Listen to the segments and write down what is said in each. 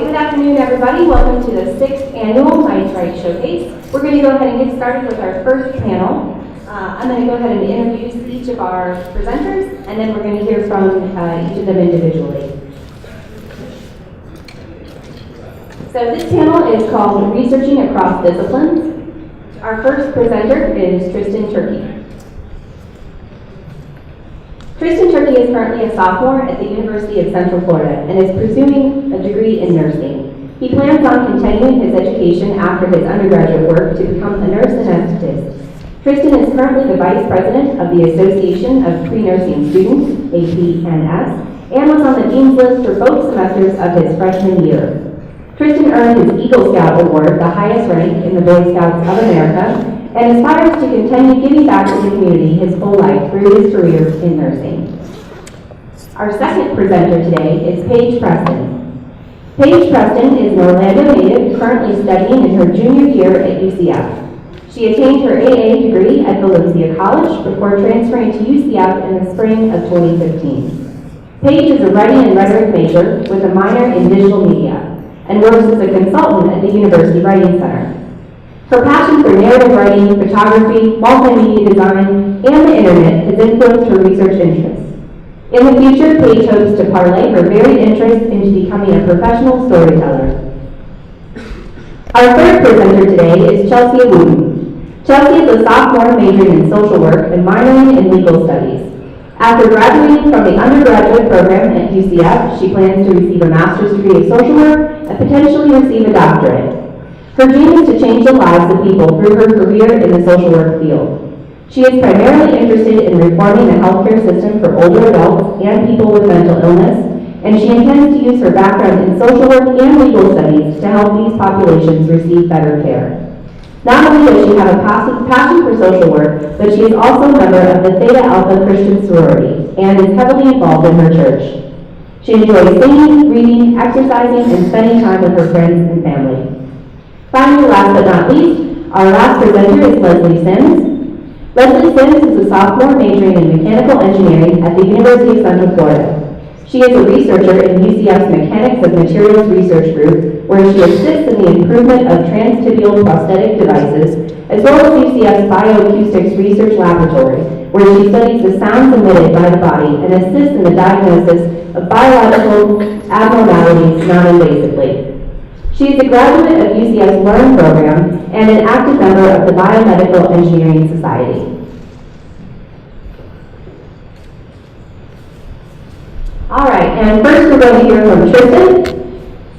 right, good afternoon, everybody. Welcome to the 6th Annual Rhetoric Showcase. We're going to go ahead and get started with our first panel. I'm going to go ahead and introduce each of our presenters, and then we're going to hear from each of them individually. So this panel is called Researching Across Disciplines. Our first presenter is Tristan Turkey. Tristan Turkey is currently a sophomore at the University of Central Florida and is pursuing a degree in nursing. He plans on continuing his education after his undergraduate work to become a nurse anesthetist. Tristan is currently the vice president of the Association of Pre-Nursing Students, APNS, and was on the dean's list for both semesters of his freshman year. Tristan earned his Eagle Scout Award, the highest rank in the Boy Scouts of America, and aspires to continue giving back to the community his whole life through his career in nursing. Our second presenter today is Paige Preston. Paige Preston is an Orlando native currently studying in her junior year at UCF. She attained her AA degree at Valencia College before transferring to UCF in the spring of 2015. Paige is a writing and rhetoric major with a minor in digital media and works as a consultant at the University Writing Center. Her passion for narrative writing, photography, multimedia design, and the internet has influenced her research interests. In the future, Paige hopes to parlay her varied interests into becoming a professional storyteller. Our third presenter today is Chelsea Wooten. Chelsea is a sophomore majoring in social work and minoring in legal studies. After graduating from the undergraduate program at UCF, she plans to receive a master's degree of social work and potentially receive a doctorate. Her dream is to change the lives of people through her career in the social work field. She is primarily interested in reforming the healthcare system for older adults and people with mental illness, and she intends to use her background in social work and legal studies to help these populations receive better care. Not only does she have a passion for social work, but she is also a member of the Theta Alpha Christian sorority and is heavily involved in her church. She enjoys singing, reading, exercising, and spending time with her friends and family. Finally, last but not least, our last presenter is Leslie Sims. Leslie Sims is a sophomore majoring in mechanical engineering at the University of Central Florida. She is a researcher in UCF's Mechanics of Materials Research Group, where she assists in the improvement of transtibial prosthetic devices, as well as UCF's Bioacoustics Research Laboratory, where she studies the sounds emitted by the body and assists in the diagnosis of biological abnormalities non-invasively. She is a graduate of UCF's Learn program and an active member of the Biomedical Engineering Society. All right, and first we're going to hear from Tristan.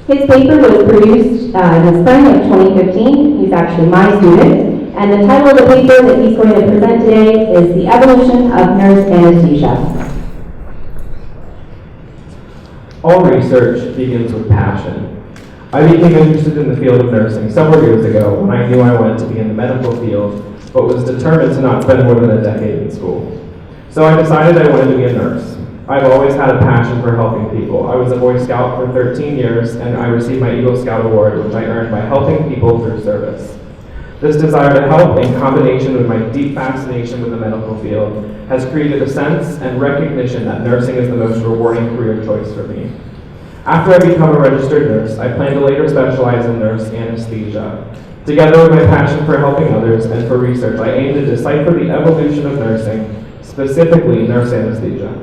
His paper was produced in the spring of 2015. He's actually my student, and the title of the paper that he's going to present today is The Evolution of Nurse Anesthesia. All research begins with passion. I became interested in the field of nursing several years ago when I knew I wanted to be in the medical field, but was determined to not spend more than a decade in school. So I decided I wanted to be a nurse. I've always had a passion for helping people. I was a Boy Scout for 13 years, and I received my Eagle Scout Award, which I earned by helping people through service. This desire to help, in combination with my deep fascination with the medical field, has created a sense and recognition that nursing is the most rewarding career choice for me. After I become a registered nurse, I plan to later specialize in nurse anesthesia. Together with my passion for helping others and for research, I aim to decipher the evolution of nursing, specifically nurse anesthesia.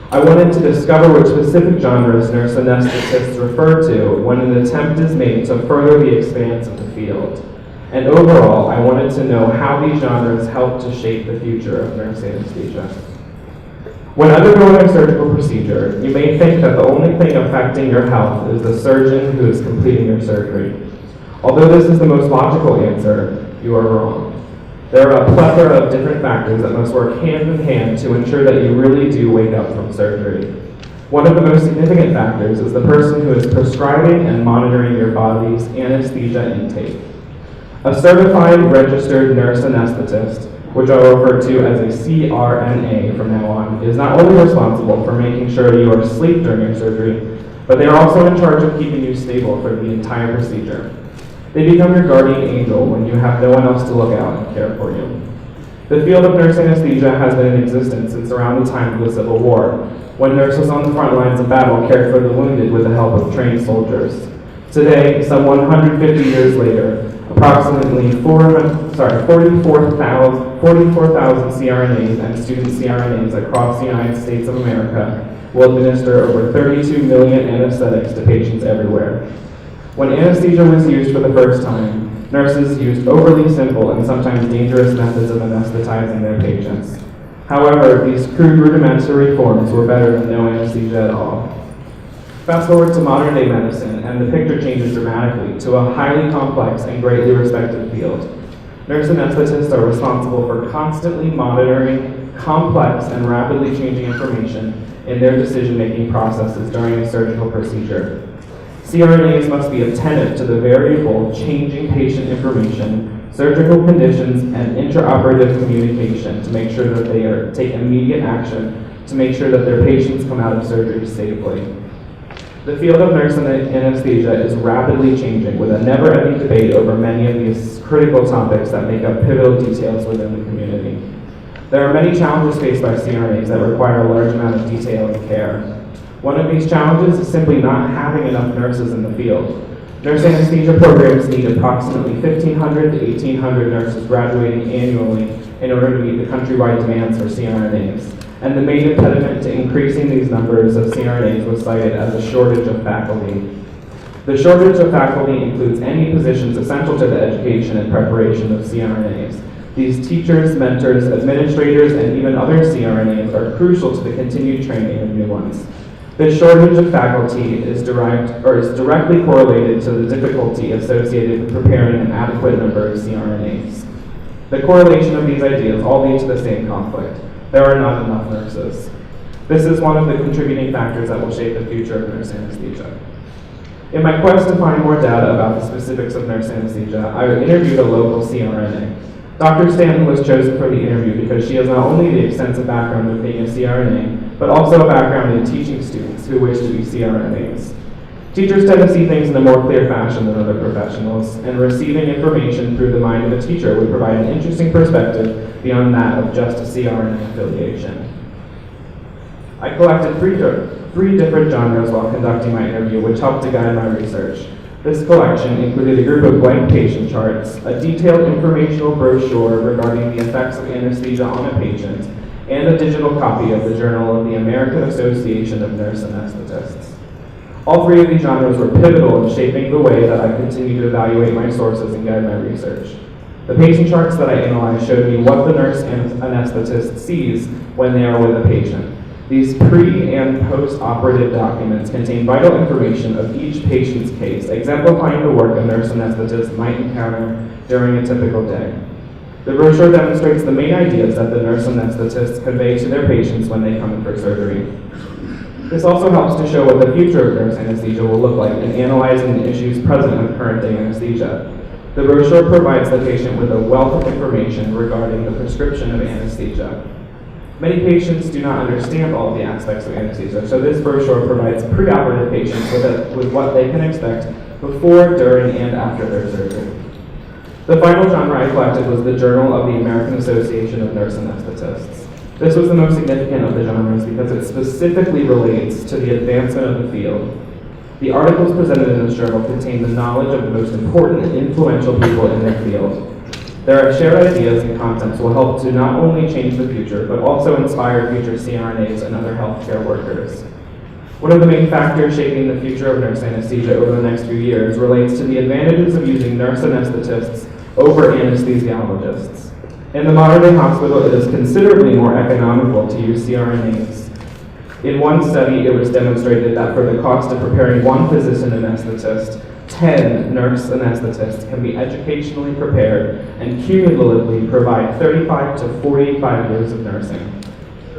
I wanted to discover which specific genres nurse anesthetists refer to when an attempt is made to further the expanse of the field. And overall, I wanted to know how these genres help to shape the future of nurse anesthesia. When undergoing a surgical procedure, you may think that the only thing affecting your health is the surgeon who is completing your surgery. Although this is the most logical answer, you are wrong. There are a plethora of different factors that must work hand in hand to ensure that you really do wake up from surgery. One of the most significant factors is the person who is prescribing and monitoring your body's anesthesia intake. A certified registered nurse anesthetist, which I will refer to as a CRNA from now on, is not only responsible for making sure you are asleep during your surgery, but they are also in charge of keeping you stable for the entire procedure. They become your guardian angel when you have no one else to look out and care for you. The field of nurse anesthesia has been in existence since around the time of the Civil War, when nurses on the front lines of battle cared for the wounded with the help of trained soldiers. Today, some 150 years later, approximately 44,000 CRNAs and student CRNAs across the United States of America will administer over 32 million anesthetics to patients everywhere. When anesthesia was used for the first time, nurses used overly simple and sometimes dangerous methods of anesthetizing their patients. However, these crude rudimentary forms were better than no anesthesia at all. Fast forward to modern day medicine, and the picture changes dramatically to a highly complex and greatly respected field. Nurse anesthetists are responsible for constantly monitoring complex and rapidly changing information in their decision-making processes during a surgical procedure. CRNAs must be attentive to the variable, changing patient information, surgical conditions, and intraoperative communication to make sure that they take immediate action to make sure that their patients come out of surgery safely. The field of nurse anesthesia is rapidly changing, with a never-ending debate over many of these critical topics that make up pivotal details within the community. There are many challenges faced by CRNAs that require a large amount of detail and care. One of these challenges is simply not having enough nurses in the field. Nurse anesthesia programs need approximately 1,500 to 1,800 nurses graduating annually in order to meet the countrywide demands for CRNAs. And the main impediment to increasing these numbers of CRNAs was cited as a shortage of faculty. The shortage of faculty includes any positions essential to the education and preparation of CRNAs. These teachers, mentors, administrators, and even other CRNAs are crucial to the continued training of new ones. This shortage of faculty is directly correlated to the difficulty associated with preparing an adequate number of CRNAs. The correlation of these ideas all lead to the same conflict. There are not enough nurses. This is one of the contributing factors that will shape the future of nurse anesthesia. In my quest to find more data about the specifics of nurse anesthesia, I interviewed a local CRNA. Dr. Stanton was chosen for the interview because she has not only the extensive background of being a CRNA, but also a background in teaching students who wish to be CRNAs. Teachers tend to see things in a more clear fashion than other professionals, and receiving information through the mind of a teacher would provide an interesting perspective beyond that of just a CRNA affiliation. I collected three different genres while conducting my interview, which helped to guide my research. This collection included a group of blank patient charts, a detailed informational brochure regarding the effects of anesthesia on a patient, and a digital copy of the Journal of the American Association of Nurse Anesthetists. All three of these genres were pivotal in shaping the way that I continue to evaluate my sources and guide my research. The patient charts that I analyzed showed me what the nurse anesthetist sees when they are with a patient. These pre- and post-operative documents contain vital information of each patient's case, exemplifying the work a nurse anesthetist might encounter during a typical day. The brochure demonstrates the main ideas that the nurse anesthetists convey to their patients when they come in for surgery. This also helps to show what the future of nurse anesthesia will look like in analyzing the issues present with current day anesthesia. The brochure provides the patient with a wealth of information regarding the prescription of anesthesia. Many patients do not understand all of the aspects of anesthesia, so this brochure provides preoperative patients with what they can expect before, during, and after their surgery. The final genre I collected was the Journal of the American Association of Nurse Anesthetists. This was the most significant of the genres because it specifically relates to the advancement of the field. The articles presented in this journal contain the knowledge of the most important and influential people in their field. Their shared ideas and concepts will help to not only change the future, but also inspire future CRNAs and other healthcare workers. One of the main factors shaping the future of nurse anesthesia over the next few years relates to the advantages of using nurse anesthetists over anesthesiologists. In the modern day hospital, it is considerably more economical to use CRNAs. In one study, it was demonstrated that for the cost of preparing one physician anesthetist, 10 nurse anesthetists can be educationally prepared and cumulatively provide 35 to 45 years of nursing.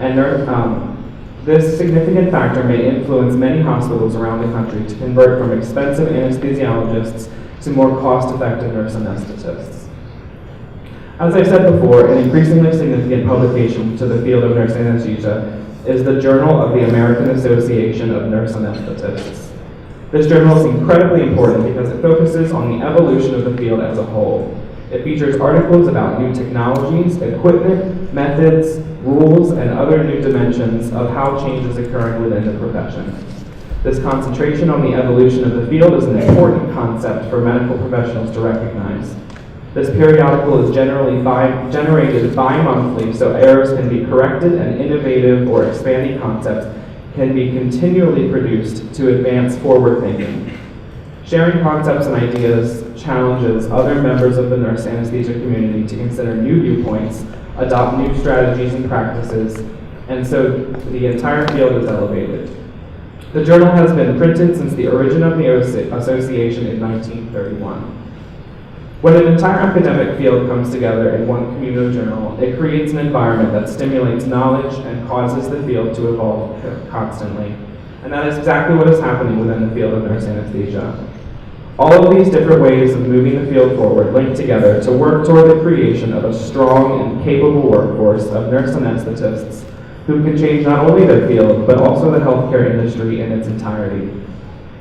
And this significant factor may influence many hospitals around the country to convert from expensive anesthesiologists to more cost-effective nurse anesthetists. As I said before, an increasingly significant publication to the field of nurse anesthesia is the Journal of the American Association of Nurse Anesthetists. This journal is incredibly important because it focuses on the evolution of the field as a whole. It features articles about new technologies, equipment, methods, rules, and other new dimensions of how change is occurring within the profession. This concentration on the evolution of the field is an important concept for medical professionals to recognize. This periodical is generated bi-monthly, so errors can be corrected and innovative or expanding concepts can be continually produced to advance forward thinking. Sharing concepts and ideas challenges other members of the nurse anesthesia community to consider new viewpoints, adopt new strategies and practices, and so the entire field is elevated. The journal has been printed since the origin of the association in 1931. When an entire academic field comes together in one communal journal, it creates an environment that stimulates knowledge and causes the field to evolve constantly. And that is exactly what is happening within the field of nurse anesthesia. All of these different ways of moving the field forward link together to work toward the creation of a strong and capable workforce of nurse anesthetists who can change not only their field, but also the healthcare industry in its entirety.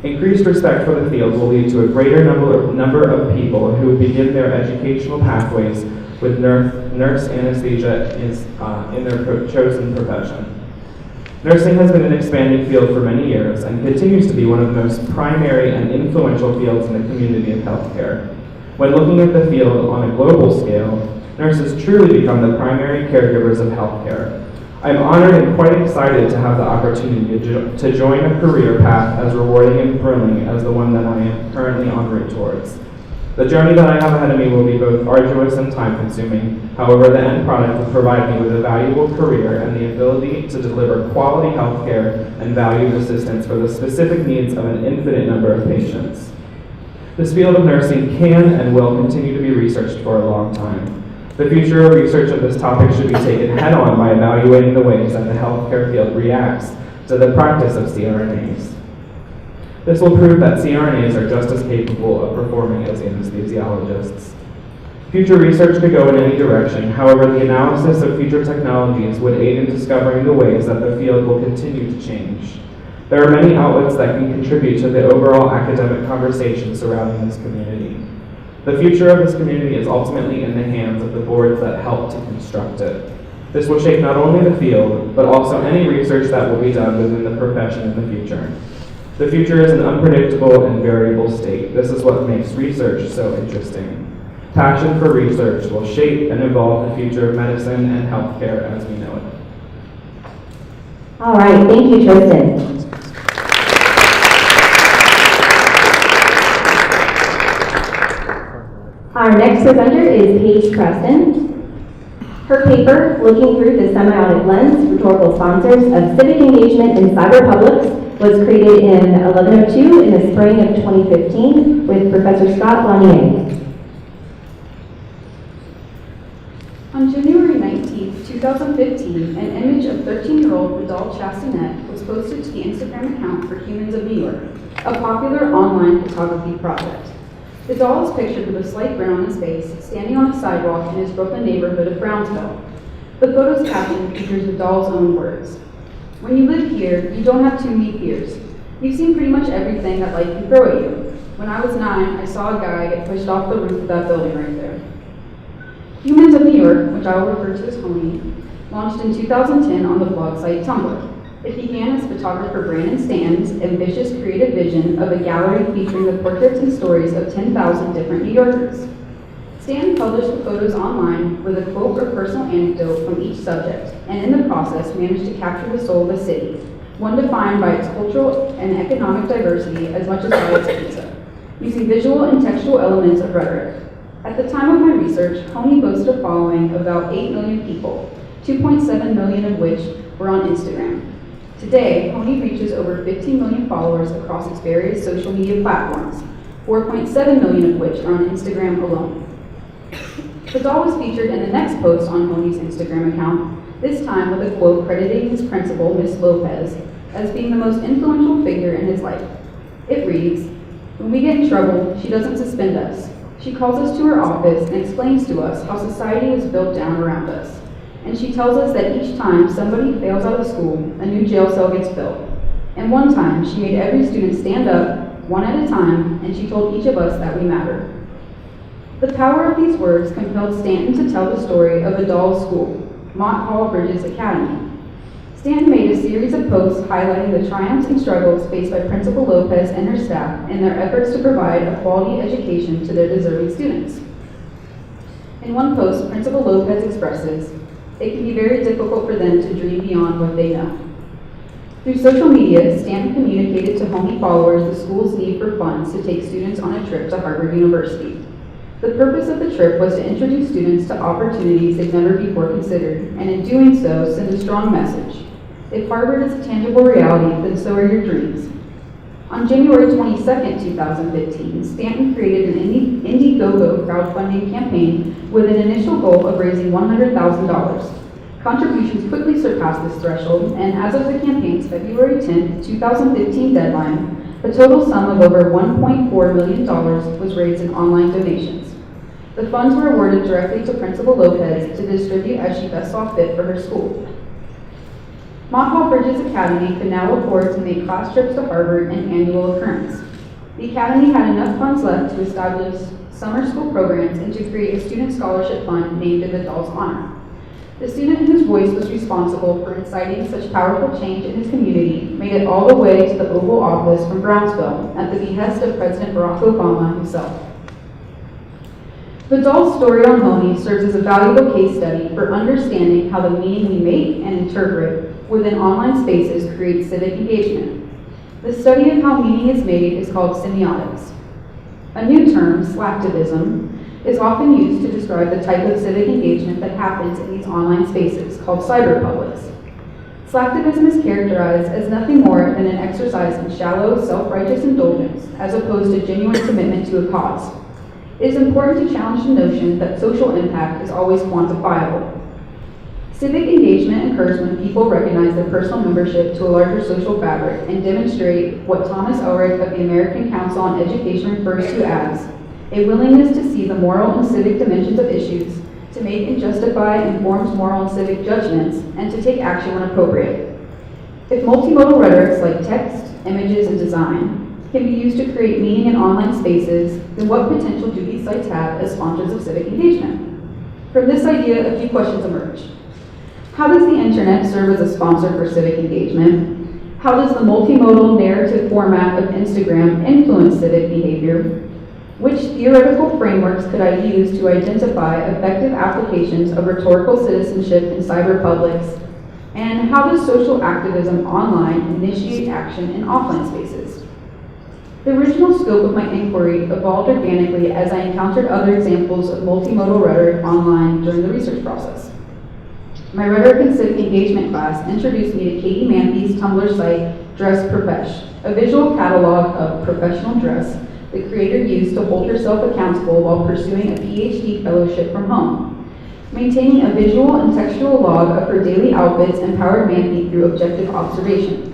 Increased respect for the field will lead to a greater number of people who begin their educational pathways with nurse anesthesia in their chosen profession. Nursing has been an expanding field for many years and continues to be one of the most primary and influential fields in the community of healthcare. When looking at the field on a global scale, nurses truly become the primary caregivers of healthcare. I'm honored and quite excited to have the opportunity to join a career path as rewarding and thrilling as the one that I am currently en route towards. The journey that I have ahead of me will be both arduous and time-consuming. However, the end product will provide me with a valuable career and the ability to deliver quality health care and valued assistance for the specific needs of an infinite number of patients. This field of nursing can and will continue to be researched for a long time. The future of research of this topic should be taken head-on by evaluating the ways that the healthcare field reacts to the practice of cRNAs. This will prove that cRNAs are just as capable of performing as anesthesiologists. Future research could go in any direction. However, the analysis of future technologies would aid in discovering the ways that the field will continue to change. There are many outlets that can contribute to the overall academic conversation surrounding this community. The future of this community is ultimately in the hands of the boards that help to construct it. This will shape not only the field, but also any research that will be done within the profession in the future. The future is an unpredictable and variable state. This is what makes research so interesting. Passion for research will shape and evolve the future of medicine and healthcare as we know it. All right, thank you, Tristan. Our next presenter is Paige Preston. Her paper, Looking Through the Semiotic Lens, Rhetorical Sponsors of Civic Engagement in Cyber Publics, was created in 1102 in the spring of 2015 with Professor Scott Lanier. On January 19, 2015, an image of 13-year-old Vidal Chastanet was posted to the Instagram account for Humans of New York, a popular online photography project. Vidal is pictured with a slight grin on his face, standing on a sidewalk in his Brooklyn neighborhood of Brownsville. The photo's caption features Vidal's own words. When you live here, you don't have too many fears. You've seen pretty much everything that life can throw at you. When I was 9, I saw a guy get pushed off the roof of that building right there. Humans of New York, which I will refer to as Honey, launched in 2010 on the blog site Tumblr. It began as photographer Brandon Stan's ambitious creative vision of a gallery featuring the portraits and stories of 10,000 different New Yorkers. Stan published the photos online with a quote or personal anecdote from each subject, and in the process managed to capture the soul of the city, one defined by its cultural and economic diversity as much as by its pizza, using visual and textual elements of rhetoric. At the time of my research, Honey boasted a following of about 8 million people, 2.7 million of which were on Instagram. Today, Honey reaches over 15 million followers across its various social media platforms, 4.7 million of which are on Instagram alone. Vidal was featured in the next post on Honey's Instagram account, this time with a quote crediting his principal, Miss Lopez, as being the most influential figure in his life. It reads, "When we get in trouble, she doesn't suspend us. She calls us to her office and explains to us how society is built down around us. And she tells us that each time somebody fails out of school, a new jail cell gets built. And one time, she made every student stand up, one at a time, and she told each of us that we matter." The power of these words compelled Stanton to tell the story of Vidal's school, Mont Hall Bridges Academy. Stanton made a series of posts highlighting the triumphs and struggles faced by Principal Lopez and her staff in their efforts to provide a quality education to their deserving students. In one post, Principal Lopez expresses, "It can be very difficult for them to dream beyond what they know." Through social media, Stanton communicated to Homey followers the school's need for funds to take students on a trip to Harvard University. The purpose of the trip was to introduce students to opportunities they'd never before considered, and in doing so, send a strong message. If Harvard is a tangible reality, then so are your dreams. On January 22, 2015, Stanton created an Indiegogo crowdfunding campaign with an initial goal of raising $100,000. Contributions quickly surpassed this threshold, and as of the campaign's February 10, 2015 deadline, a total sum of over $1.4 million was raised in online donations. The funds were awarded directly to Principal Lopez to distribute as she best saw fit for her school. Montville Bridges Academy could now afford to make class trips to Harvard an annual occurrence. The Academy had enough funds left to establish summer school programs and to create a student scholarship fund named in the doll's honor. The student whose voice was responsible for inciting such powerful change in his community made it all the way to the Oval Office from Brownsville at the behest of President Barack Obama himself. The doll's story on Homey serves as a valuable case study for understanding how the meaning we make and interpret within online spaces creates civic engagement. The study of how meaning is made is called semiotics. A new term, slacktivism, is often used to describe the type of civic engagement that happens in these online spaces, called cyberpublics. Slacktivism is characterized as nothing more than an exercise in shallow, self-righteous indulgence, as opposed to genuine commitment to a cause. It is important to challenge the notion that social impact is always quantifiable. Civic engagement occurs when people recognize their personal membership to a larger social fabric and demonstrate what Thomas Ulrich of the American Council on Education refers to as a willingness to see the moral and civic dimensions of issues, to make and justify informed moral and civic judgments, and to take action when appropriate. If multimodal rhetorics like text, images, and design can be used to create meaning in online spaces, then what potential do these sites have as sponsors of civic engagement? From this idea, a few questions emerge. How does the internet serve as a sponsor for civic engagement? How does the multimodal narrative format of Instagram influence civic behavior? Which theoretical frameworks could I use to identify effective applications of rhetorical citizenship in cyberpublics? And how does social activism online initiate action in offline spaces? The original scope of my inquiry evolved organically as I encountered other examples of multimodal rhetoric online during the research process. My Rhetoric and Civic Engagement class introduced me to Katie Manthy's Tumblr site, Dress Profesh, a visual catalog of professional dress the creator used to hold herself accountable while pursuing a PhD fellowship from home. Maintaining a visual and textual log of her daily outfits empowered Manthy through objective observation.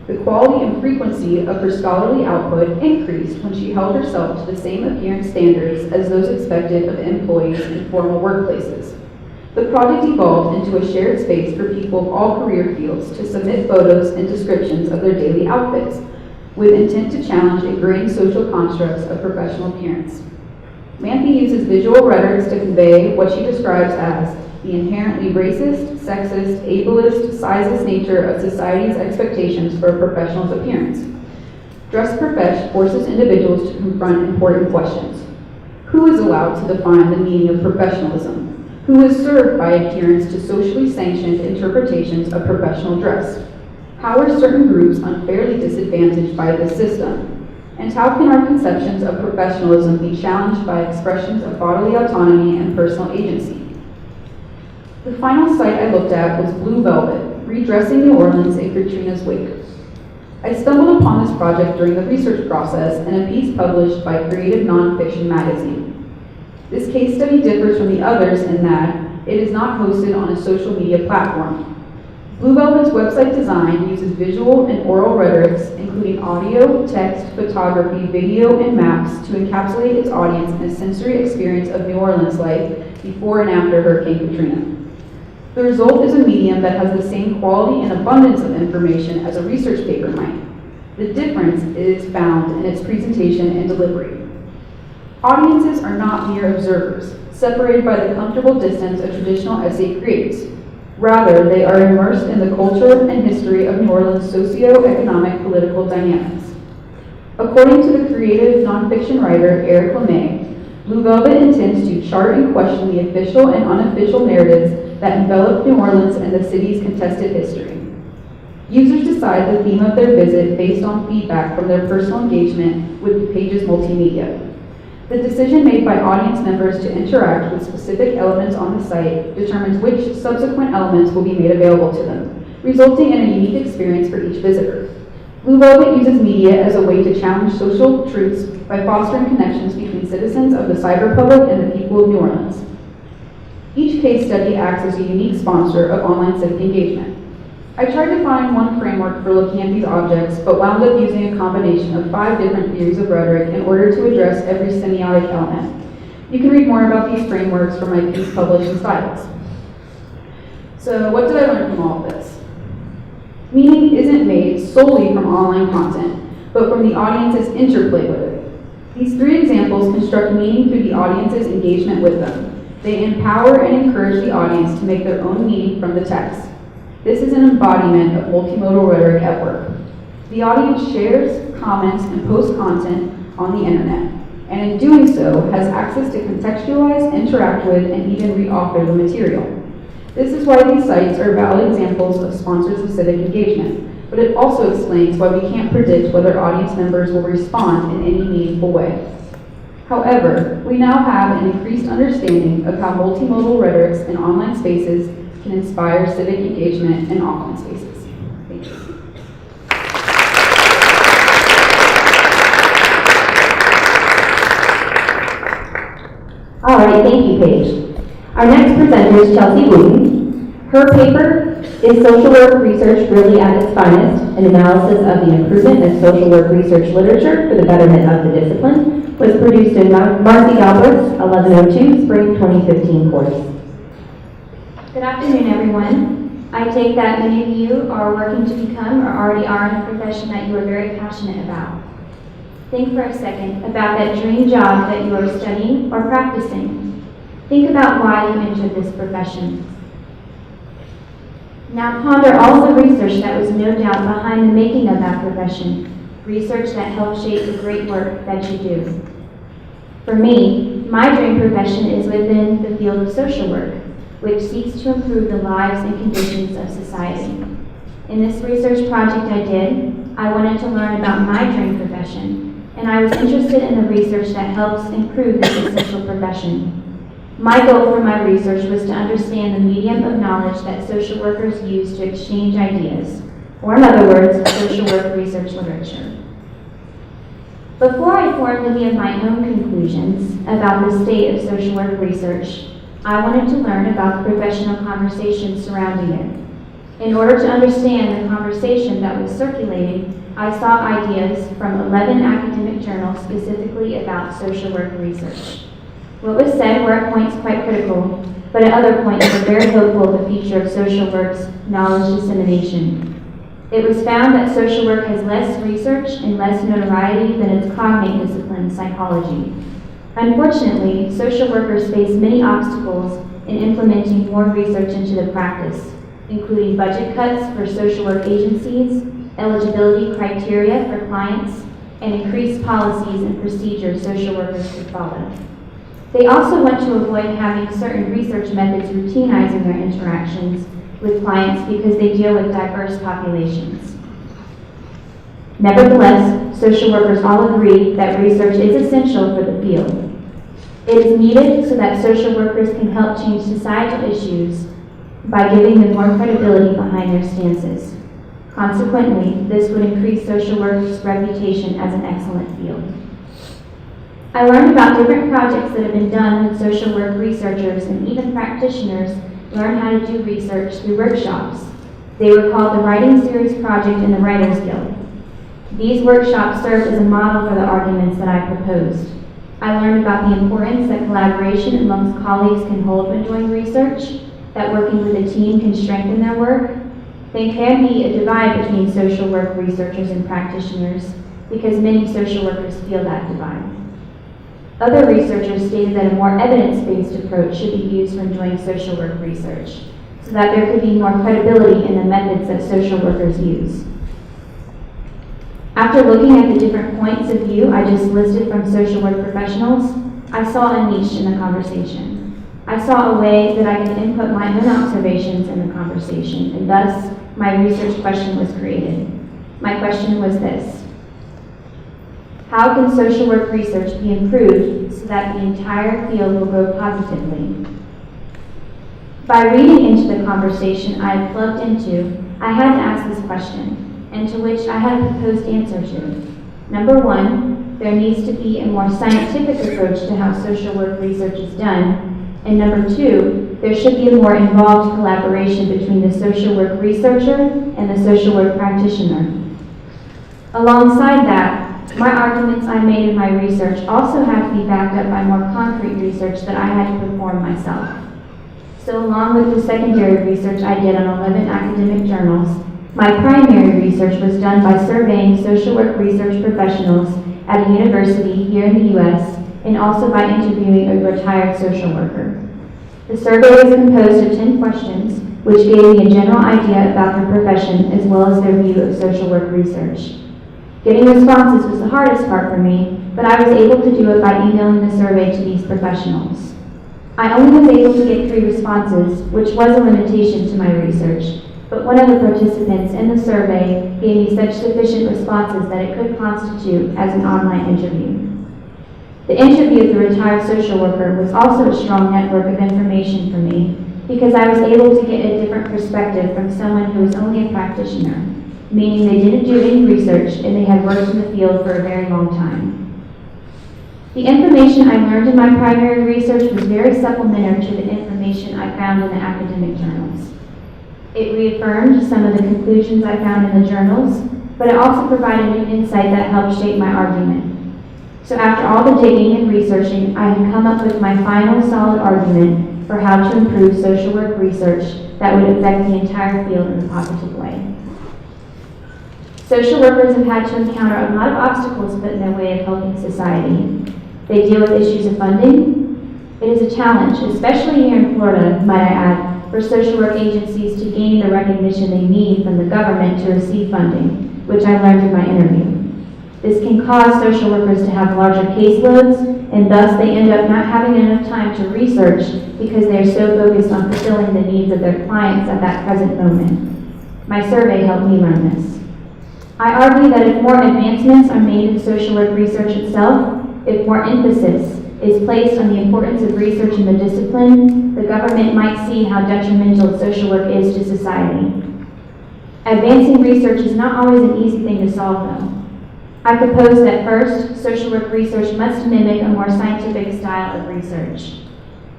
The quality and frequency of her scholarly output increased when she held herself to the same appearance standards as those expected of employees in formal workplaces. The project evolved into a shared space for people of all career fields to submit photos and descriptions of their daily outfits, with intent to challenge ingrained social constructs of professional appearance. Manthy uses visual rhetorics to convey what she describes as the inherently racist, sexist, ableist, sizist nature of society's expectations for a professional's appearance. Dress Profesh forces individuals to confront important questions. Who is allowed to define the meaning of professionalism? Who is served by adherence to socially sanctioned interpretations of professional dress? How are certain groups unfairly disadvantaged by this system? And how can our conceptions of professionalism be challenged by expressions of bodily autonomy and personal agency? The final site I looked at was Blue Velvet, Redressing New Orleans in Katrina's Wake. I stumbled upon this project during the research process in a piece published by Creative Nonfiction magazine. This case study differs from the others in that it is not hosted on a social media platform. Blue Velvet's website design uses visual and oral rhetorics, including audio, text, photography, video, and maps to encapsulate its audience in a sensory experience of New Orleans life before and after Hurricane Katrina. The result is a medium that has the same quality and abundance of information as a research paper might. The difference is found in its presentation and delivery. Audiences are not mere observers, separated by the comfortable distance a traditional essay creates. Rather, they are immersed in the culture and history of New Orleans' socio-economic political dynamics. According to the creative nonfiction writer Eric LeMay, Blue Velvet intends to chart and question the official and unofficial narratives that envelop New Orleans and the city's contested history. Users decide the theme of their visit based on feedback from their personal engagement with the page's multimedia. The decision made by audience members to interact with specific elements on the site determines which subsequent elements will be made available to them, resulting in a unique experience for each visitor. Blue Velvet uses media as a way to challenge social truths by fostering connections between citizens of the cyberpublic and the people of New Orleans. Each case study acts as a unique sponsor of online civic engagement. I tried to find one framework for looking at these objects, but wound up using a combination of 5 different theories of rhetoric in order to address every semiotic element. You can read more about these frameworks from my piece published in Styles. So what did I learn from all of this? Meaning isn't made solely from online content, but from the audience's interplay with it. These 3 examples construct meaning through the audience's engagement with them. They empower and encourage the audience to make their own meaning from the text. This is an embodiment of multimodal rhetoric at work. The audience shares, comments, and posts content on the internet, and in doing so, has access to contextualize, interact with, and even re-author the material. This is why these sites are valid examples of sponsors of civic engagement, but it also explains why we can't predict whether audience members will respond in any meaningful way. However, we now have an increased understanding of how multimodal rhetorics in online spaces can inspire civic engagement in offline spaces. Thank you. All right, thank you, Paige. Our next presenter is Chelsea Wooten. Her paper is Social Work Research Really at its Finest, an analysis of the improvement of social work research literature for the betterment of the discipline, was produced in Marcy Galbraith's 1102 Spring 2015 course. Good afternoon, everyone. I take that many of you are working to become or already are in a profession that you are very passionate about. Think for a second about that dream job that you are studying or practicing. Think about why you entered this profession. Now ponder all the research that was no doubt behind the making of that profession, research that helped shape the great work that you do. For me, my dream profession is within the field of social work, which seeks to improve the lives and conditions of society. In this research project I did, I wanted to learn about my dream profession, and I was interested in the research that helps improve this essential profession. My goal for my research was to understand the medium of knowledge that social workers use to exchange ideas, or in other words, social work research literature. Before I formed any of my own conclusions about the state of social work research, I wanted to learn about the professional conversation surrounding it. In order to understand the conversation that was circulating, I sought ideas from 11 academic journals specifically about social work research. What was said were at points quite critical, but at other points were very hopeful of the future of social work's knowledge dissemination. It was found that social work has less research and less notoriety than its cognate discipline, psychology. Unfortunately, social workers face many obstacles in implementing more research into the practice, including budget cuts for social work agencies, eligibility criteria for clients, and increased policies and procedures social workers should follow. They also want to avoid having certain research methods routinizing their interactions with clients because they deal with diverse populations. Nevertheless, social workers all agree that research is essential for the field. It is needed so that social workers can help change societal issues by giving them more credibility behind their stances. Consequently, this would increase social work's reputation as an excellent field. I learned about different projects that have been done when social work researchers and even practitioners learn how to do research through workshops. They were called the Writing Series Project and the Writers Guild. These workshops served as a model for the arguments that I proposed. I learned about the importance that collaboration amongst colleagues can hold when doing research, that working with a team can strengthen their work. There can be a divide between social work researchers and practitioners because many social workers feel that divide. Other researchers stated that a more evidence-based approach should be used when doing social work research. so that there could be more credibility in the methods that social workers use. After looking at the different points of view I just listed from social work professionals, I saw a niche in the conversation. I saw a way that I could input my own observations in the conversation, and thus my research question was created. My question was this: how can social work research be improved so that the entire field will grow positively? By reading into the conversation I had plugged into, I had to ask this question, and to which I had a proposed answer to. Number one, there needs to be a more scientific approach to how social work research is done. And number two, there should be a more involved collaboration between the social work researcher and the social work practitioner. Alongside that, my arguments I made in my research also had to be backed up by more concrete research that I had to perform myself. So along with the secondary research I did on 11 academic journals, my primary research was done by surveying social work research professionals at a university here in the U.S. and also by interviewing a retired social worker. The survey was composed of 10 questions, which gave me a general idea about their profession as well as their view of social work research. Getting responses was the hardest part for me, but I was able to do it by emailing the survey to these professionals. I only was able to get 3 responses, which was a limitation to my research, but one of the participants in the survey gave me such sufficient responses that it could constitute as an online interview. The interview of the retired social worker was also a strong network of information for me because I was able to get a different perspective from someone who was only a practitioner, meaning they didn't do any research and they had worked in the field for a very long time. The information I learned in my primary research was very supplementary to the information I found in the academic journals. It reaffirmed some of the conclusions I found in the journals, but it also provided new insight that helped shape my argument. So after all the digging and researching, I had come up with my final solid argument for how to improve social work research that would affect the entire field in a positive way. Social workers have had to encounter a lot of obstacles put in their way of helping society. They deal with issues of funding. It is a challenge, especially here in Florida, might I add, for social work agencies to gain the recognition they need from the government to receive funding, which I learned in my interview. This can cause social workers to have larger caseloads, and thus they end up not having enough time to research because they are so focused on fulfilling the needs of their clients at that present moment. My survey helped me learn this. I argue that if more advancements are made in social work research itself, if more emphasis is placed on the importance of research in the discipline, the government might see how detrimental social work is to society. Advancing research is not always an easy thing to solve, though. I propose that first, social work research must mimic a more scientific style of research.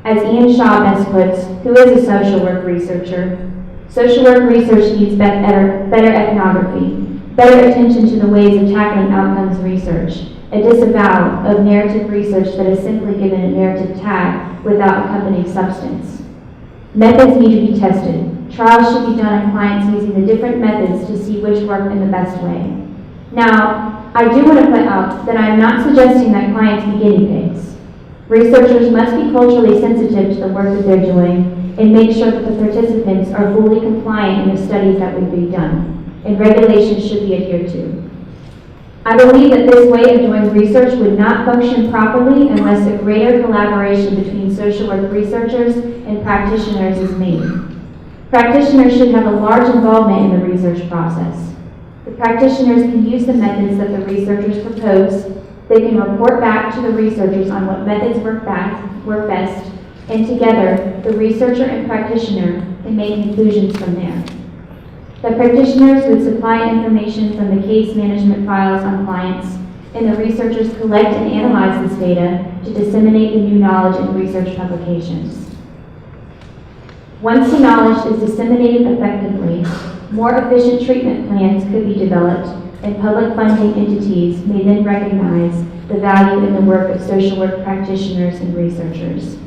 As Ian Shaw best puts, who is a social work researcher, social work research needs better ethnography, better attention to the ways of tackling outcomes research, a disavowal of narrative research that is simply given a narrative tag without accompanying substance. Methods need to be tested. Trials should be done on clients using the different methods to see which work in the best way. Now, I do want to put out that I am not suggesting that clients be guinea pigs. Researchers must be culturally sensitive to the work that they're doing and make sure that the participants are fully compliant in the studies that will be done, and regulations should be adhered to. I believe that this way of doing research would not function properly unless a greater collaboration between social work researchers and practitioners is made. Practitioners should have a large involvement in the research process. The practitioners can use the methods that the researchers propose. They can report back to the researchers on what methods work best, and together, the researcher and practitioner can make conclusions from there. The practitioners would supply information from the case management files on clients, and the researchers collect and analyze this data to disseminate the new knowledge in research publications. Once the knowledge is disseminated effectively, more efficient treatment plans could be developed, and public funding entities may then recognize the value in the work of social work practitioners and researchers.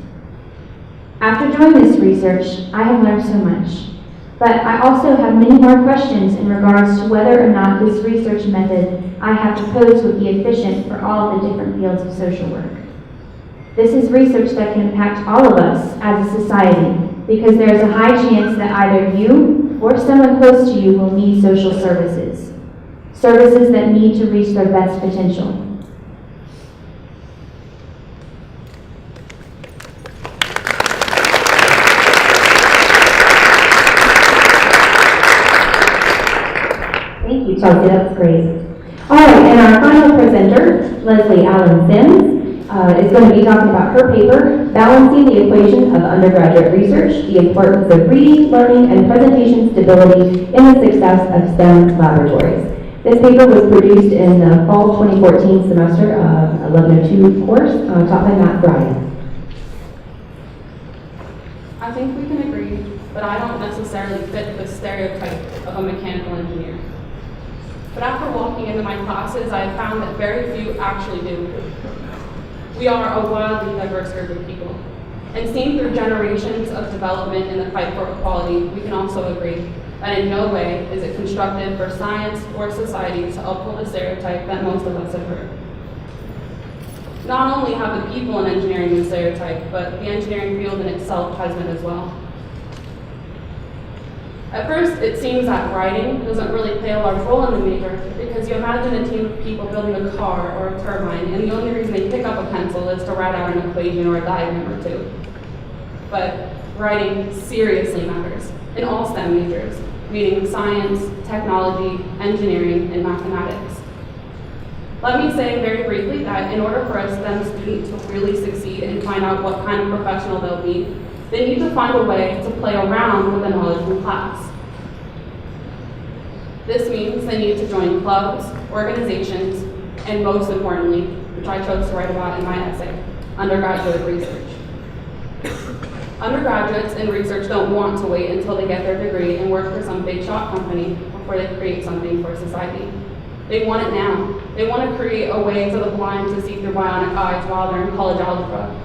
After doing this research, I have learned so much. But I also have many more questions in regards to whether or not this research method I have proposed would be efficient for all the different fields of social work. This is research that can impact all of us as a society, because there is a high chance that either you or someone close to you will need social services. Services that need to reach their best potential. Thank you, Chelsea, that's great. All right, and our final presenter, Leslie Allen Sims, is going to be talking about her paper, Balancing the Equation of Undergraduate Research, the Importance of Reading, Learning, and Presentation Stability in the Success of STEM Laboratories. This paper was produced in the fall 2014 semester of 1102 course, taught by Matt Bryan. I think we can agree, but I don't necessarily fit the stereotype of a mechanical engineer. But after walking into my classes, I have found that very few actually do. We are a wildly diverse group of people, and seen through generations of development in the fight for equality, we can also agree that in no way is it constructive for science or society to uphold a stereotype that most of us have heard. Not only have the people in engineering been stereotyped, but the engineering field in itself has been as well. At first, it seems that writing doesn't really play a large role in the major, because you imagine a team of people building a car or a turbine, and the only reason they pick up a pencil is to write out an equation or a diagram or two. But writing seriously matters in all STEM majors, meaning science, technology, engineering, and mathematics. Let me say very briefly that in order for a STEM student to really succeed and find out what kind of professional they'll be, they need to find a way to play around with the knowledge in class. This means they need to join clubs, organizations, and most importantly, which I chose to write about in my essay, undergraduate research. Undergraduates in research don't want to wait until they get their degree and work for some big shot company before they create something for society. They want it now. They want to create a way for the blind to see through bionic eyes while they're in college algebra.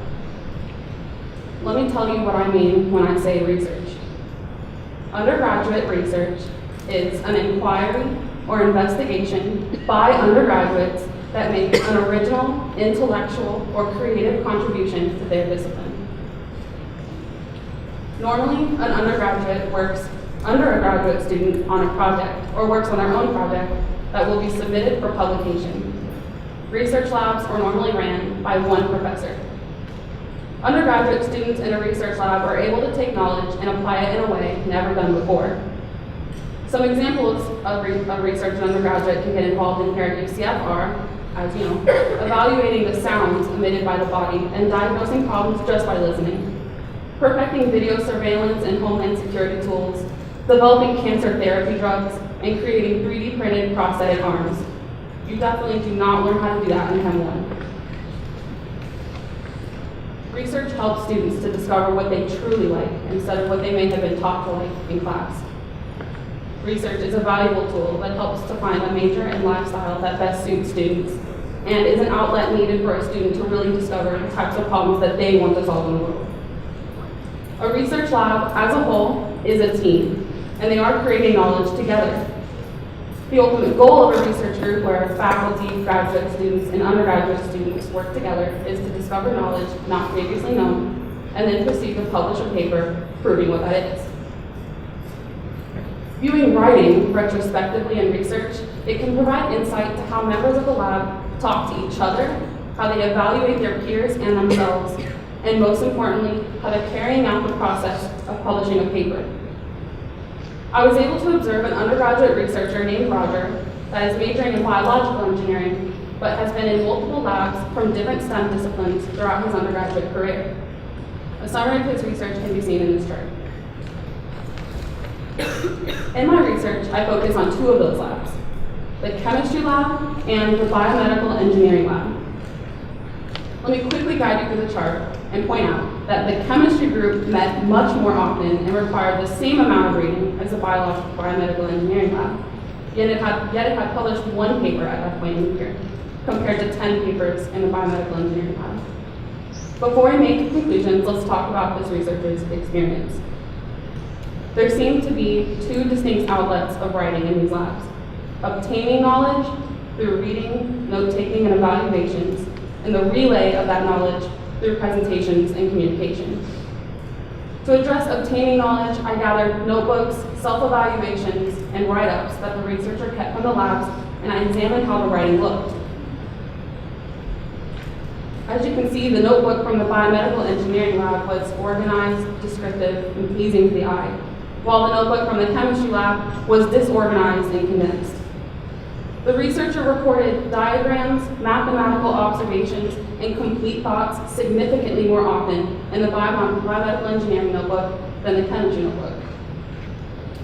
Let me tell you what I mean when I say research. Undergraduate research is an inquiry or investigation by undergraduates that make an original, intellectual, or creative contribution to their discipline. Normally, an undergraduate works under a graduate student on a project or works on their own project that will be submitted for publication. Research labs are normally ran by one professor. Undergraduate students in a research lab are able to take knowledge and apply it in a way never done before. Some examples of research an undergraduate can get involved in here at UCF are, as you know, evaluating the sounds emitted by the body and diagnosing problems just by listening, perfecting video surveillance and homeland security tools, developing cancer therapy drugs, and creating 3D printed prosthetic arms. You definitely do not learn how to do that in Chem 1. Research helps students to discover what they truly like instead of what they may have been taught to like in class. Research is a valuable tool that helps to find a major and lifestyle that best suits students, and is an outlet needed for a student to really discover the types of problems that they want to solve in the world. A research lab as a whole is a team, and they are creating knowledge together. The ultimate goal of a research group where faculty, graduate students, and undergraduate students work together is to discover knowledge not previously known, and then proceed to publish a paper proving what that is. Viewing writing retrospectively in research, it can provide insight to how members of the lab talk to each other, how they evaluate their peers and themselves, and most importantly, how they're carrying out the process of publishing a paper. I was able to observe an undergraduate researcher named Roger that is majoring in biological engineering, but has been in multiple labs from different STEM disciplines throughout his undergraduate career. A summary of his research can be seen in this chart. In my research, I focus on two of those labs, the chemistry lab and the biomedical engineering lab. Let me quickly guide you through the chart and point out that the chemistry group met much more often and required the same amount of reading as the biomedical engineering lab, yet it had published one paper at that point in the year, compared to 10 papers in the biomedical engineering lab. Before we make conclusions, let's talk about this researcher's experience. There seem to be two distinct outlets of writing in these labs: obtaining knowledge through reading, note-taking, and evaluations, and the relay of that knowledge through presentations and communication. To address obtaining knowledge, I gathered notebooks, self-evaluations, and write-ups that the researcher kept from the labs, and I examined how the writing looked. As you can see, the notebook from the biomedical engineering lab was organized, descriptive, and pleasing to the eye, while the notebook from the chemistry lab was disorganized and condensed. The researcher recorded diagrams, mathematical observations, and complete thoughts significantly more often in the biomedical engineering notebook than the chemistry notebook.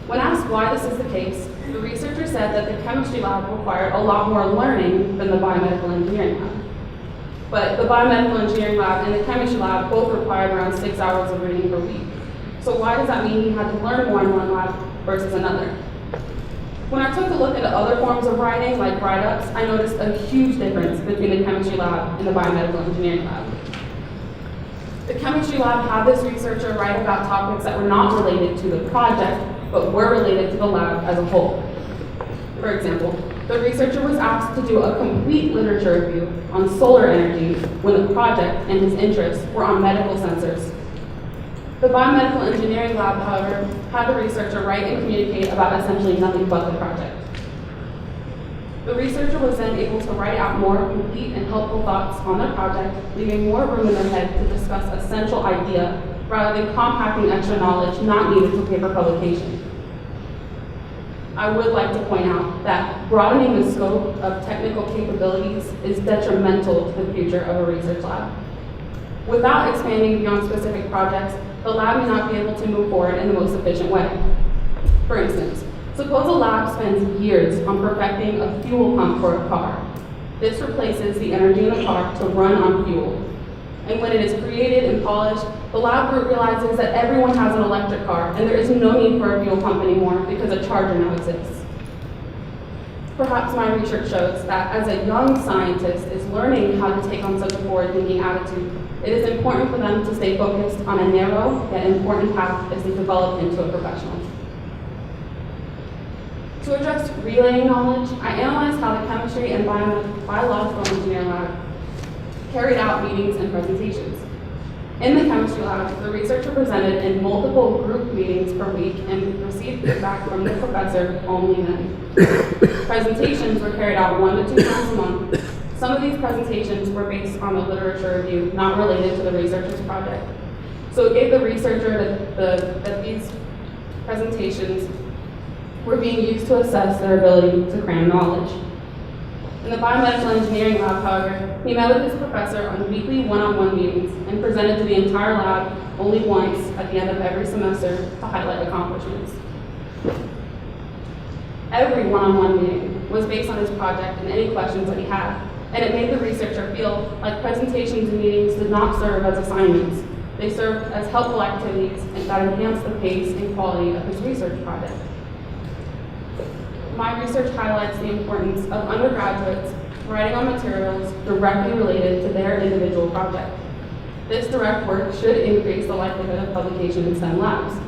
When asked why this is the case, the researcher said that the chemistry lab required a lot more learning than the biomedical engineering lab. But the biomedical engineering lab and the chemistry lab both required around 6 hours of reading per week. So why does that mean he had to learn more in one lab versus another? When I took a look into other forms of writing, like write-ups, I noticed a huge difference between the chemistry lab and the biomedical engineering lab. The chemistry lab had this researcher write about topics that were not related to the project, but were related to the lab as a whole. For example, the researcher was asked to do a complete literature review on solar energy when the project and his interests were on medical sensors. The biomedical engineering lab, however, had the researcher write and communicate about essentially nothing but the project. The researcher was then able to write out more complete and helpful thoughts on their project, leaving more room in their head to discuss a central idea rather than compacting extra knowledge not needed for paper publication. I would like to point out that broadening the scope of technical capabilities is detrimental to the future of a research lab. Without expanding beyond specific projects, the lab may not be able to move forward in the most efficient way. For instance, suppose a lab spends years on perfecting a fuel pump for a car. This replaces the energy in the car to run on fuel. And when it is created and polished, the lab group realizes that everyone has an electric car and there is no need for a fuel pump anymore because a charger now exists. Perhaps my research shows that as a young scientist is learning how to take on such a forward-thinking attitude, it is important for them to stay focused on a narrow yet important path as they develop into a professional. To address relaying knowledge, I analyzed how the chemistry and biological engineering lab carried out meetings and presentations. In the chemistry lab, the researcher presented in multiple group meetings per week and received feedback from the professor only then. Presentations were carried out 1 to 2 times a month. Some of these presentations were based on a literature review not related to the researcher's project. So it gave the researcher that these presentations were being used to assess their ability to cram knowledge. In the biomedical engineering lab, however, he met with his professor on weekly one-on-one meetings and presented to the entire lab only once at the end of every semester to highlight accomplishments. Every one-on-one meeting was based on his project and any questions that he had, and it made the researcher feel like presentations and meetings did not serve as assignments. They served as helpful activities that enhanced the pace and quality of his research project. My research highlights the importance of undergraduates writing on materials directly related to their individual project. This direct work should increase the likelihood of publication in STEM labs.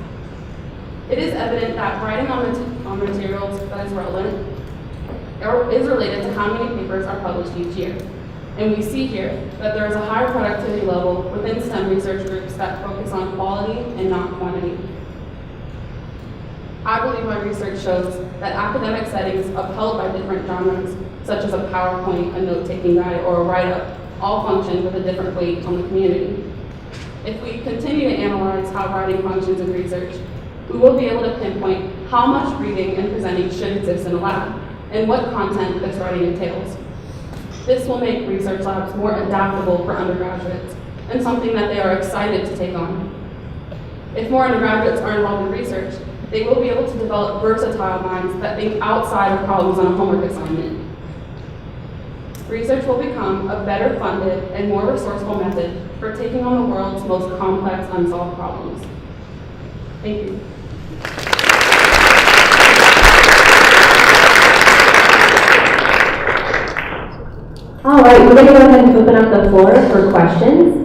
It is evident that writing on materials that is relevant is related to how many papers are published each year. And we see here that there is a higher productivity level within STEM research groups that focus on quality and not quantity. I believe my research shows that academic settings upheld by different genres, such as a PowerPoint, a note-taking guide, or a write-up, all function with a different weight on the community. If we continue to analyze how writing functions in research, we will be able to pinpoint how much reading and presenting should exist in a lab, and what content this writing entails. This will make research labs more adaptable for undergraduates, and something that they are excited to take on. If more undergraduates are involved in research, they will be able to develop versatile minds that think outside of problems on a homework assignment. Research will become a better funded and more resourceful method for taking on the world's most complex unsolved problems. Thank you. All right, we're going to go ahead and open up the floor for questions.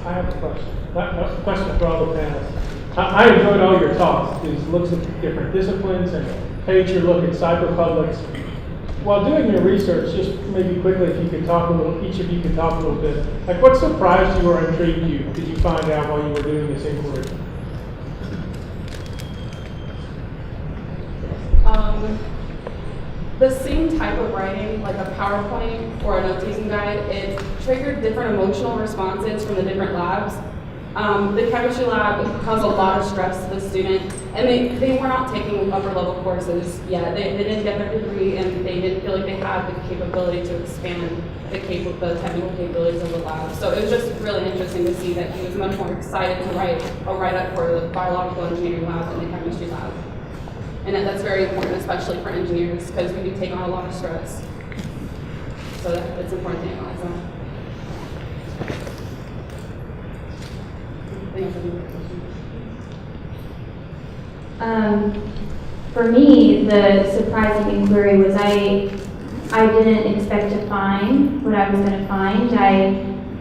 I have a question. A question for all the panelists. I enjoyed all your talks. These looks at different disciplines and paid your look at cyberpublics. while doing your research, just maybe quickly, if you could talk a little, each of you could talk a little bit, like what surprised you or intrigued you did you find out while you were doing this inquiry? The same type of writing, like a PowerPoint or a note-taking guide, it triggered different emotional responses from the different labs. The chemistry lab caused a lot of stress to the student, and they were not taking upper level courses yet. They didn't get their degree, and they didn't feel like they had the capability to expand the technical capabilities of the lab. So it was just really interesting to see that he was much more excited to write a write-up for the biological engineering lab than the chemistry lab. And that's very important, especially for engineers, because we do take on a lot of stress. So it's important to analyze that. For me, the surprising inquiry was I didn't expect to find what I was going to find. I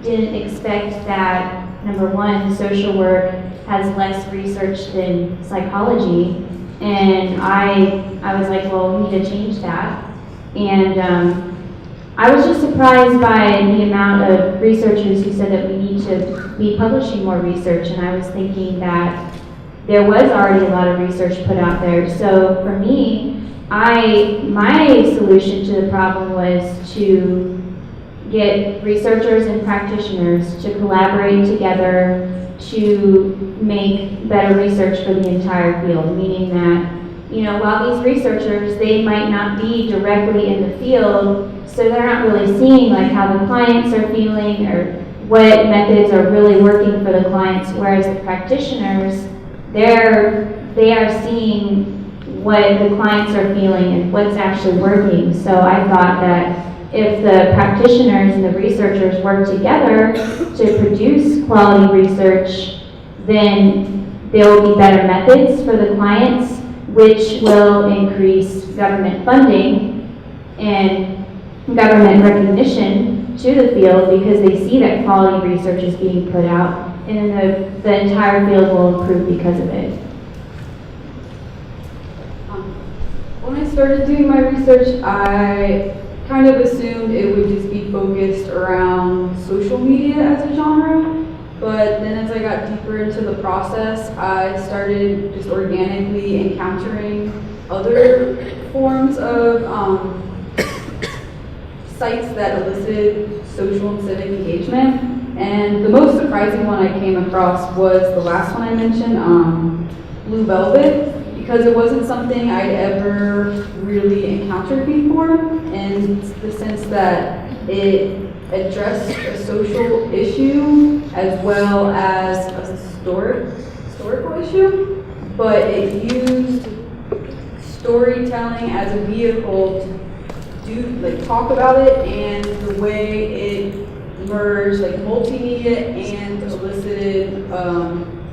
didn't expect that, number one, social work has less research than psychology. And I was like, well, we need to change that. And I was just surprised by the amount of researchers who said that we need to be publishing more research. And I was thinking that there was already a lot of research put out there. So for me, my solution to the problem was to get researchers and practitioners to collaborate together to make better research for the entire field, meaning that, while these researchers, they might not be directly in the field, so they're not really seeing like how the clients are feeling or what methods are really working for the clients, whereas the practitioners, they are seeing what the clients are feeling and what's actually working. So I thought that if the practitioners and the researchers work together to produce quality research, then there will be better methods for the clients, which will increase government funding and government recognition to the field because they see that quality research is being put out, and then the entire field will improve because of it. When I started doing my research, I kind of assumed it would just be focused around social media as a genre, but then as I got deeper into the process, I started just organically encountering other forms of sites that elicited social and civic engagement. And the most surprising one I came across was the last one I mentioned, Blue Velvet, because it wasn't something I'd ever really encountered before, in the sense that it addressed a social issue as well as a historical issue, but it used storytelling as a vehicle to talk about it, and the way it merged multimedia and elicited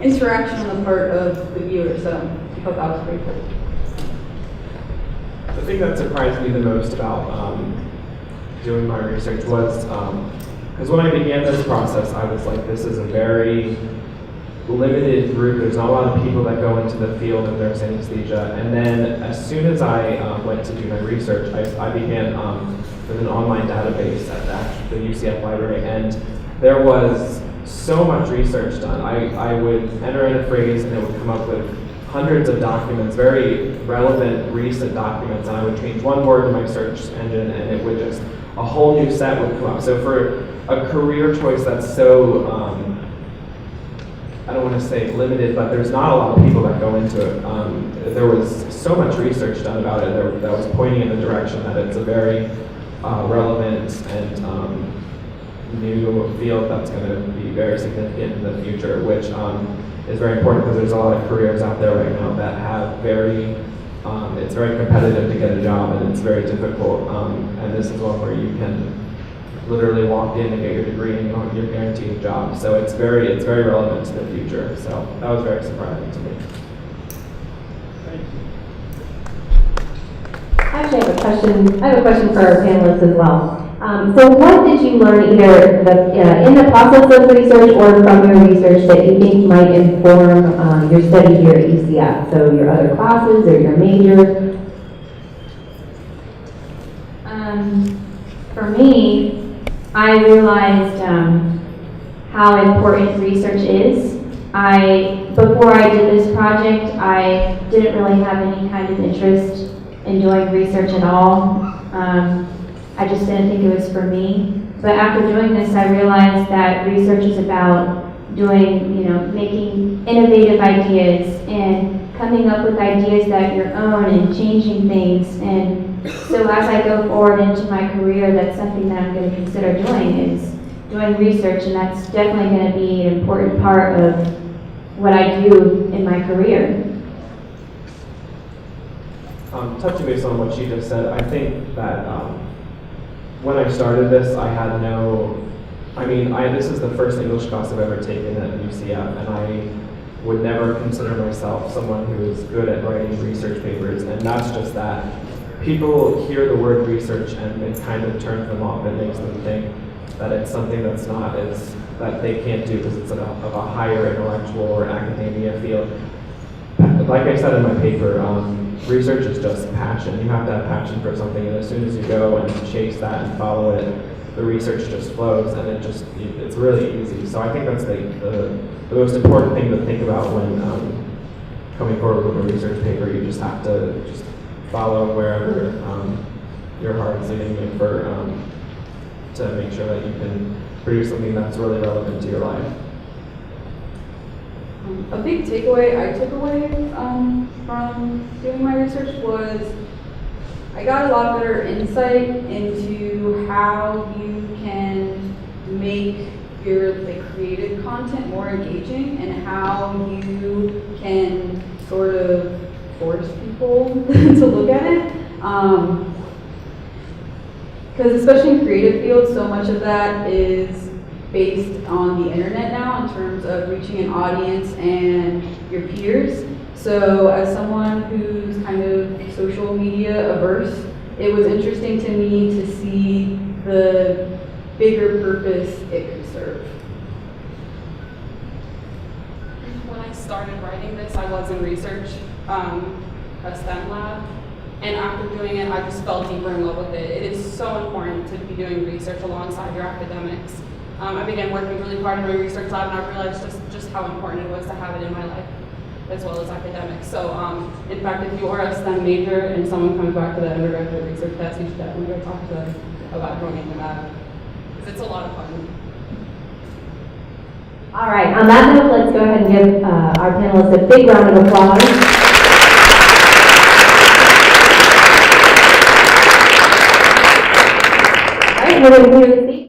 interaction on the part of the viewer. So I thought that was pretty cool. The thing that surprised me the most about doing my research was, because when I began this process, I was like, this is a very limited group. There's not a lot of people that go into the field of nurse anesthesia. And then as soon as I went to do my research, I began with an online database at the UCF library, and there was so much research done. I would enter in a phrase and it would come up with hundreds of documents, very relevant, recent documents, and I would change one word in my search engine and it would just, a whole new set would come up. So for a career choice that's so, I don't want to say limited, but there's not a lot of people that go into it. There was so much research done about it that was pointing in the direction that it's a very relevant and new field that's going to be very significant in the future, which is very important because there's a lot of careers out there right now that have it's very competitive to get a job, and it's very difficult, and this is one where you can literally walk in and get your degree and you're guaranteed a job. So it's very relevant to the future. So that was very surprising to me. I actually have a question. I have a question for our panelists as well. So what did you learn either in the process of research or from your research that you think might inform your study here at UCF? So your other classes or your major? For me, I realized how important research is. Before I did this project, I didn't really have any kind of interest in doing research at all. I just didn't think it was for me. But after doing this, I realized that research is about making innovative ideas and coming up with ideas that your own and changing things. And so as I go forward into my career, that's something that I'm going to consider doing, is doing research, and that's definitely going to be an important part of what I do in my career. Touching base on what she just said, I think that when I started this, I had this is the first English class I've ever taken at UCF, and I would never consider myself someone who is good at writing research papers, and that's just that. People hear the word research and it kind of turns them off. It makes them think that it's something that they can't do because it's of a higher intellectual or academia field. Like I said in my paper, research is just passion. You have to have passion for something, and as soon as you go and chase that and follow it, the research just flows, and it's really easy. So I think that's the most important thing to think about when coming forward with a research paper. You just have to just follow wherever your heart is leading you to make sure that you can produce something that's really relevant to your life. A big takeaway I took away from doing my research was I got a lot better insight into how you can make your creative content more engaging, and how you can sort of force people to look at it. Because especially in creative fields, so much of that is based on the internet now in terms of reaching an audience and your peers. So as someone who's kind of social media averse, it was interesting to me to see the bigger purpose it could serve. When I started writing this, I was in research, a STEM lab, and after doing it, I just fell deeper in love with it. It is so important to be doing research alongside your academics. I began working really hard in my research lab, and I realized just how important it was to have it in my life, as well as academics. So, in fact, if you are a STEM major and someone comes back to the undergraduate research test, you should definitely go talk to them about joining the lab, because it's a lot of fun. All right, on that note, let's go ahead and give our panelists a big round of applause. All right, we're going to